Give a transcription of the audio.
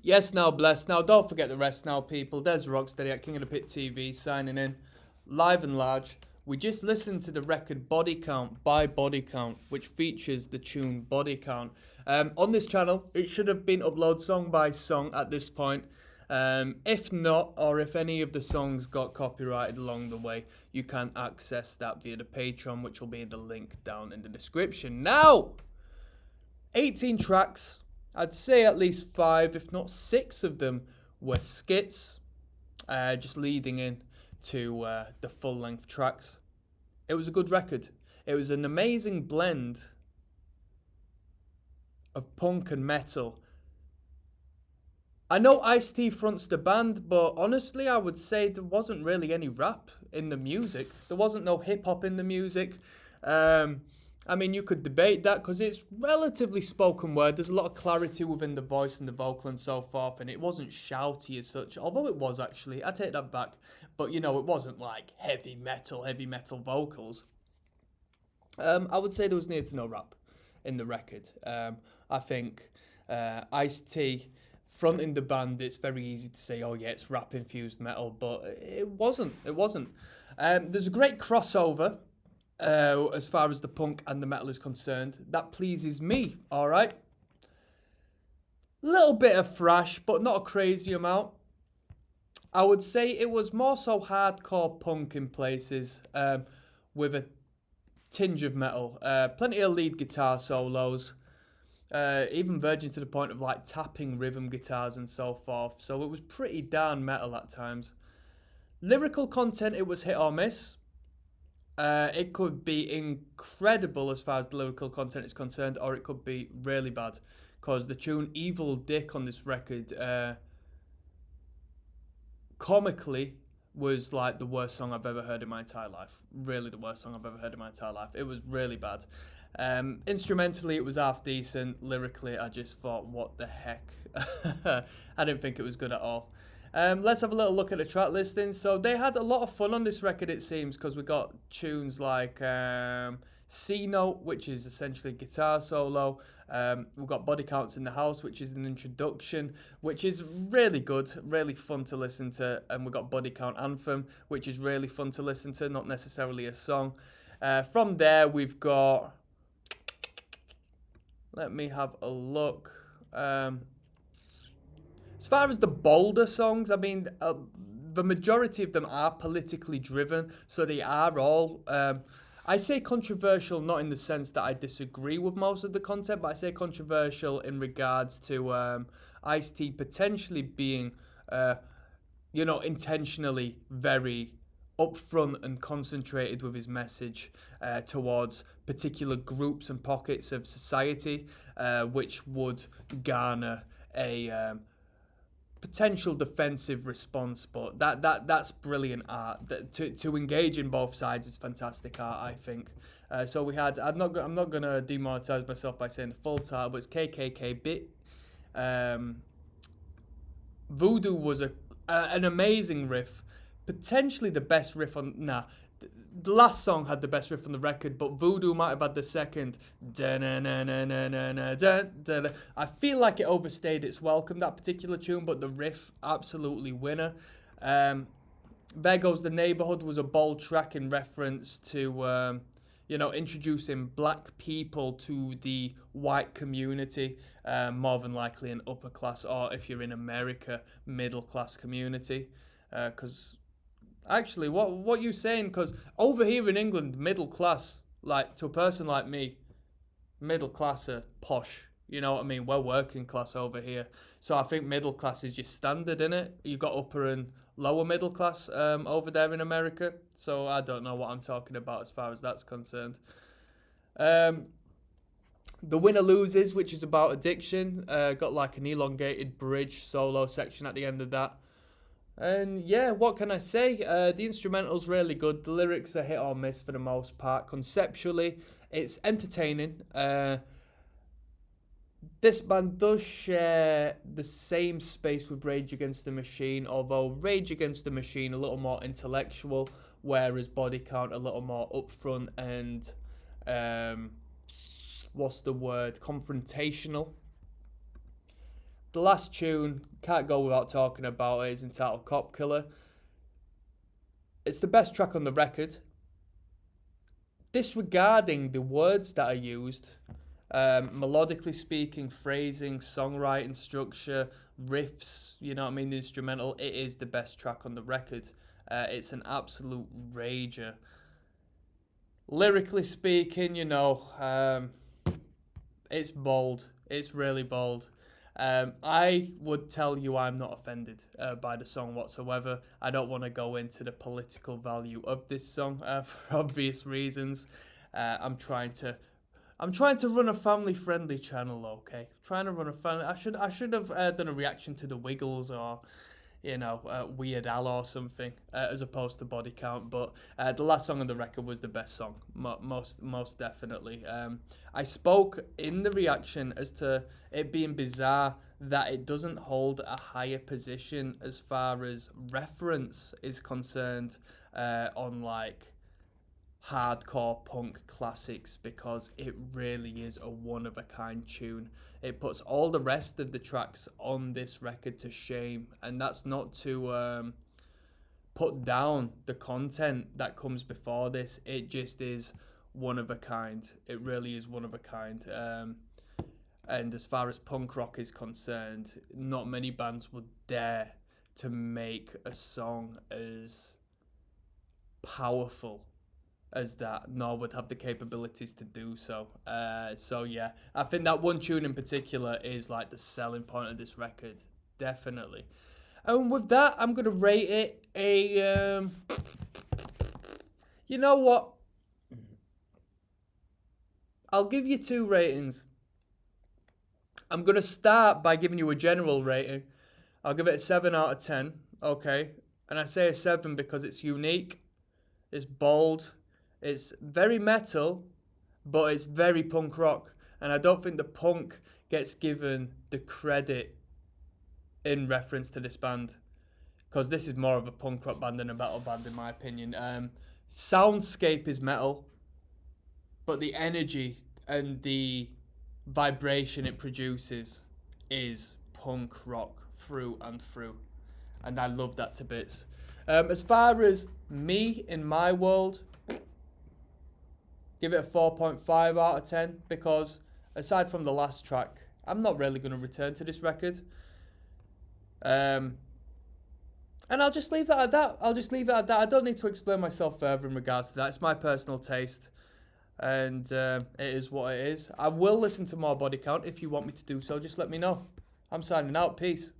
Yes, now blessed. Now don't forget the rest now, people. There's Rocksteady at King of the Pit TV signing in, live and large. We just listened to the record Body Count by Body Count, which features the tune Body Count. On this channel, it should have been uploaded song by song at this point. If not, or if any of the songs got copyrighted along the way, you can access that via the Patreon, which will be in the link down in the description. Now, 18 tracks. I'd say at least 5, if not 6 of them were skits, just leading in to the full-length tracks. It was a good record. It was an amazing blend of punk and metal. I know Ice-T fronts the band, but honestly, I would say there wasn't really any rap in the music. There wasn't no hip-hop in the music. I mean, you could debate that because it's relatively spoken word. There's a lot of clarity within the voice and the vocal and so forth, and it wasn't shouty as such, although it was actually. I take that back. But, you know, it wasn't like heavy metal vocals. I would say there was near to no rap in the record. I think Ice-T fronting the band, it's very easy to say, oh yeah, it's rap-infused metal, but it wasn't. It wasn't. There's a great crossover. As far as the punk and the metal is concerned, that pleases me, alright? Little bit of thrash, but not a crazy amount. I would say it was more so hardcore punk in places, with a tinge of metal. Plenty of lead guitar solos, even verging to the point of like tapping rhythm guitars and so forth. So it was pretty darn metal at times. Lyrical content, it was hit or miss. It could be incredible as far as the lyrical content is concerned, or it could be really bad. Because the tune Evil Dick on this record, comically, was like the worst song I've ever heard in my entire life. Really the worst song I've ever heard in my entire life. It was really bad. Instrumentally, it was half decent. Lyrically, I just thought, what the heck? I didn't think it was good at all. Let's have a little look at the track listing. So they had a lot of fun on this record, it seems, because we got tunes like C Note, which is essentially guitar solo. We've got Body Counts in the House, which is an introduction, which is really good, really fun to listen to. And we've got Body Count Anthem, which is really fun to listen to, not necessarily a song. From there, we've got... Let me have a look. As far as the bolder songs, I mean, the majority of them are politically driven, so they are all, I say controversial not in the sense that I disagree with most of the content, but I say controversial in regards to Ice-T potentially being, intentionally very upfront and concentrated with his message towards particular groups and pockets of society, which would garner a... potential defensive response, but that's brilliant art. To engage in both sides is fantastic art, I think. So we had, I'm not gonna demonetize myself by saying the full title, but it's KKK Bit. Voodoo was an amazing riff, potentially the best riff on. The last song had the best riff on the record, but Voodoo might have had the second. I feel like it overstayed its welcome, that particular tune, but the riff, absolutely winner. There Goes the Neighborhood was a bold track in reference to, introducing black people to the white community, more than likely an upper class, or if you're in America, middle class community, because... Actually, what you saying? Because over here in England, middle class, like to a person like me, middle class are posh. You know what I mean? We're working class over here, so I think middle class is just standard, innit? You got upper and lower middle class over there in America. So I don't know what I'm talking about as far as that's concerned. The Winner Loses, which is about addiction, got like an elongated bridge solo section at the end of that. And yeah, what can I say? The instrumental's really good. The lyrics are hit or miss for the most part. Conceptually, it's entertaining. This band does share the same space with Rage Against the Machine, although Rage Against the Machine a little more intellectual, whereas Body Count a little more upfront and, confrontational. the last tune, can't go without talking about it, is entitled Cop Killer. It's the best track on the record. Disregarding the words that are used, melodically speaking, phrasing, songwriting, structure, riffs, you know what I mean, the instrumental, it is the best track on the record. It's an absolute rager. Lyrically speaking, it's bold. It's really bold. I would tell you I'm not offended by the song whatsoever. I don't want to go into the political value of this song for obvious reasons. I'm trying to run a family-friendly channel. Okay, trying to run a family. I should have done a reaction to the Wiggles or Weird Al or something, as opposed to Body Count. But the last song on the record was the best song, most definitely. I spoke in the reaction as to it being bizarre that it doesn't hold a higher position as far as reference is concerned on like hardcore punk classics, because it really is a one-of-a-kind tune. It puts all the rest of the tracks on this record to shame, and that's not to put down the content that comes before this. It just is one of a kind. It really is one of a kind. And as far as punk rock is concerned, not many bands would dare to make a song as powerful as that, nor would have the capabilities to do so. So yeah, I think that one tune in particular is like the selling point of this record, definitely. And with that, I'm gonna rate it a. You know what? I'll give you two ratings. I'm gonna start by giving you a general rating. I'll give it a 7 out of 10. Okay, and I say a 7 because it's unique, it's bold. It's very metal, but it's very punk rock. And I don't think the punk gets given the credit in reference to this band, because this is more of a punk rock band than a metal band, in my opinion. Soundscape is metal, but the energy and the vibration it produces is punk rock through and through. And I love that to bits. As far as me in my world, give it a 4.5 out of 10, because aside from the last track, I'm not really going to return to this record. And I'll just leave that at that. I don't need to explain myself further in regards to that. It's my personal taste, and it is what it is. I will listen to more Body Count if you want me to do so. Just let me know. I'm signing out. Peace.